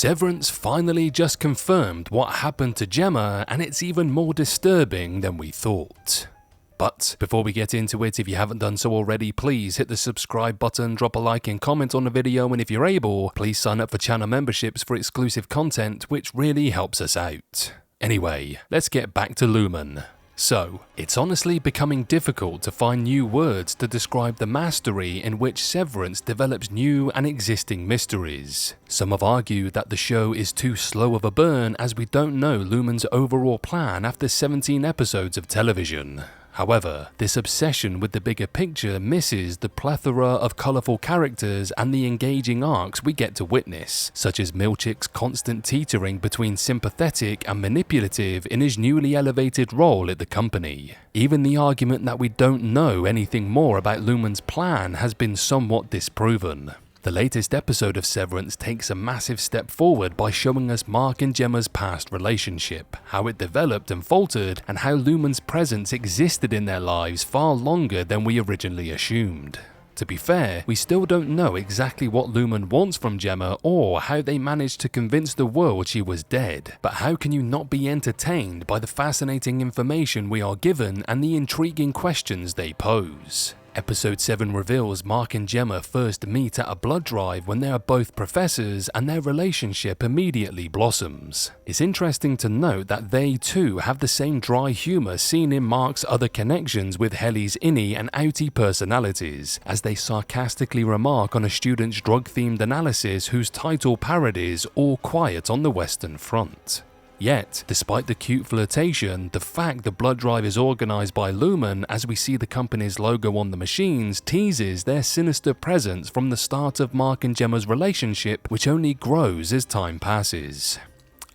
Severance finally just confirmed what happened to GEMMA, and it's even more disturbing than we thought. But before we get into it, if you haven't done so already, please hit the subscribe button, drop a like and comment on the video, and if you're able, please sign up for channel memberships for exclusive content, which really helps us out. Anyway, let's get back to Lumen. So, it's honestly becoming difficult to find new words to describe the mastery in which Severance develops new and existing mysteries. Some have argued that the show is too slow of a burn as we don't know Lumen's overall plan after 17 episodes of television. However, this obsession with the bigger picture misses the plethora of colourful characters and the engaging arcs we get to witness, such as Milchick's constant teetering between sympathetic and manipulative in his newly elevated role at the company. Even the argument that we don't know anything more about Lumen's plan has been somewhat disproven. The latest episode of Severance takes a massive step forward by showing us Mark and GEMMA's past relationship, how it developed and faltered, and how Lumen's presence existed in their lives far longer than we originally assumed. To be fair, we still don't know exactly what Lumen wants from GEMMA or how they managed to convince the world she was dead, but how can you not be entertained by the fascinating information we are given and the intriguing questions they pose? Episode 7 reveals Mark and GEMMA first meet at a blood drive when they are both professors, and their relationship immediately blossoms. It's interesting to note that they too have the same dry humour seen in Mark's other connections with Helly's innie and outie personalities, as they sarcastically remark on a student's drug-themed analysis whose title parodies All Quiet on the Western Front. Yet, despite the cute flirtation, the fact the blood drive is organised by Lumen as we see the company's logo on the machines teases their sinister presence from the start of Mark and GEMMA's relationship, which only grows as time passes.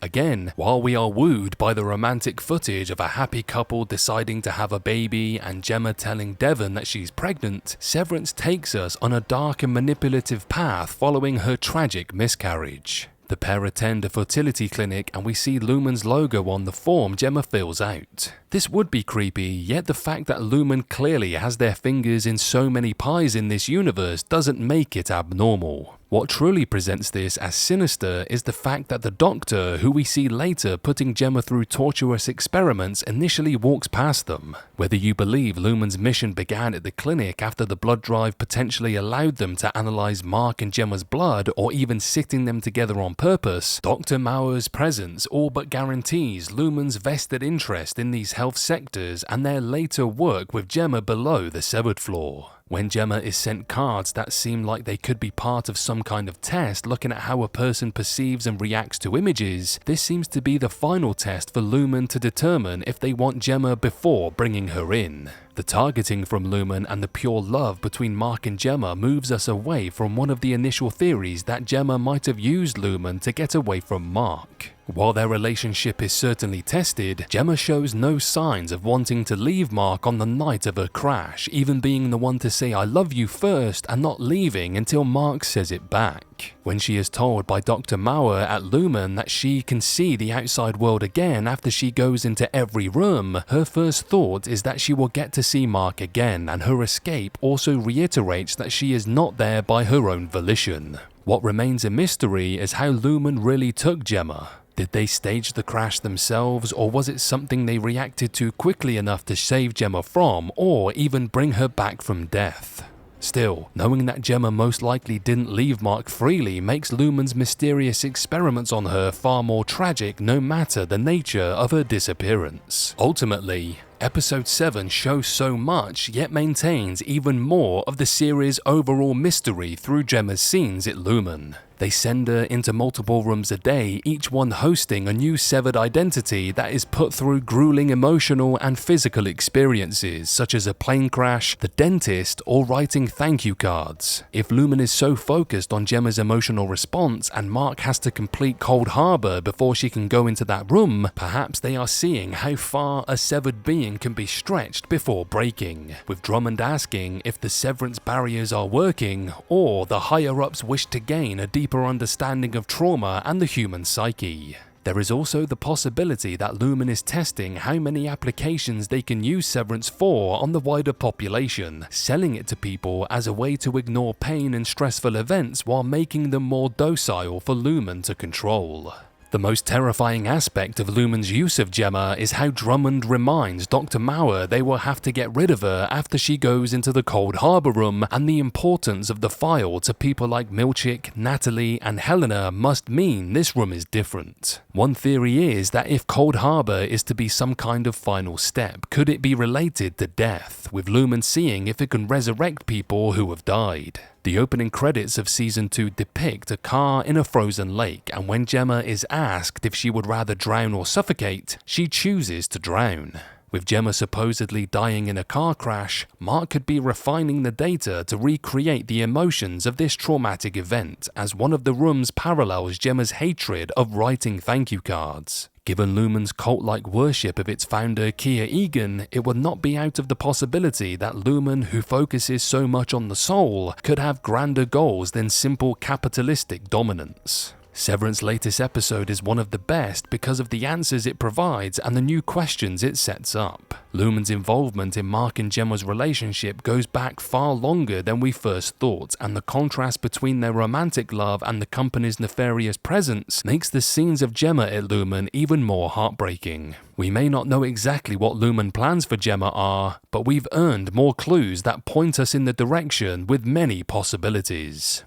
Again, while we are wooed by the romantic footage of a happy couple deciding to have a baby and GEMMA telling Devon that she's pregnant, Severance takes us on a dark and manipulative path following her tragic miscarriage. The pair attend a fertility clinic and we see Lumen's logo on the form GEMMA fills out. This would be creepy, yet the fact that Lumen clearly has their fingers in so many pies in this universe doesn't make it abnormal. What truly presents this as sinister is the fact that the doctor, who we see later putting GEMMA through tortuous experiments, initially walks past them. Whether you believe Lumen's mission began at the clinic after the blood drive potentially allowed them to analyze Mark and GEMMA's blood, or even sitting them together on purpose, Dr. Mauer's presence all but guarantees Lumen's vested interest in these health sectors and their later work with GEMMA below the severed floor. When GEMMA is sent cards that seem like they could be part of some kind of test looking at how a person perceives and reacts to images, this seems to be the final test for Lumen to determine if they want GEMMA before bringing her in. The targeting from Lumen and the pure love between Mark and GEMMA moves us away from one of the initial theories that GEMMA might have used Lumen to get away from Mark. While their relationship is certainly tested, GEMMA shows no signs of wanting to leave Mark on the night of her crash, even being the one to say "I love you" first and not leaving until Mark says it back. When she is told by Dr. Mauer at Lumen that she can see the outside world again after she goes into every room, her first thought is that she will get to see Mark again, and her escape also reiterates that she is not there by her own volition. What remains a mystery is how Lumen really took GEMMA. Did they stage the crash themselves, or was it something they reacted to quickly enough to save GEMMA from, or even bring her back from death? Still, knowing that GEMMA most likely didn't leave Mark freely makes Lumen's mysterious experiments on her far more tragic no matter the nature of her disappearance. Ultimately, Episode 7 shows so much, yet maintains even more of the series' overall mystery through GEMMA's scenes at Lumen. They send her into multiple rooms a day, each one hosting a new severed identity that is put through grueling emotional and physical experiences, such as a plane crash, the dentist, or writing thank you cards. If Lumen is so focused on GEMMA's emotional response and Mark has to complete Cold Harbor before she can go into that room, perhaps they are seeing how far a severed being can be stretched before breaking, with Drummond asking if the severance barriers are working, or the higher-ups wish to gain a deeper understanding of trauma and the human psyche. There is also the possibility that Lumen is testing how many applications they can use Severance for on the wider population, selling it to people as a way to ignore pain and stressful events while making them more docile for Lumen to control. The most terrifying aspect of Lumen's use of GEMMA is how Drummond reminds Dr. Mauer they will have to get rid of her after she goes into the Cold Harbor room, and the importance of the file to people like Milchick, Natalie, and Helena must mean this room is different. One theory is that if Cold Harbor is to be some kind of final step, could it be related to death, with Lumen seeing if it can resurrect people who have died? The opening credits of Season 2 depict a car in a frozen lake, and when GEMMA is asked if she would rather drown or suffocate, she chooses to drown. With GEMMA supposedly dying in a car crash, Mark could be refining the data to recreate the emotions of this traumatic event, as one of the rooms parallels GEMMA's hatred of writing thank you cards. Given Lumen's cult-like worship of its founder Kia Egan, it would not be out of the possibility that Lumen, who focuses so much on the soul, could have grander goals than simple capitalistic dominance. Severance's latest episode is one of the best because of the answers it provides and the new questions it sets up. Lumen's involvement in Mark and Gemma's relationship goes back far longer than we first thought, and the contrast between their romantic love and the company's nefarious presence makes the scenes of Gemma at Lumen even more heartbreaking. We may not know exactly what Lumen plans for Gemma are, but we've earned more clues that point us in the direction with many possibilities.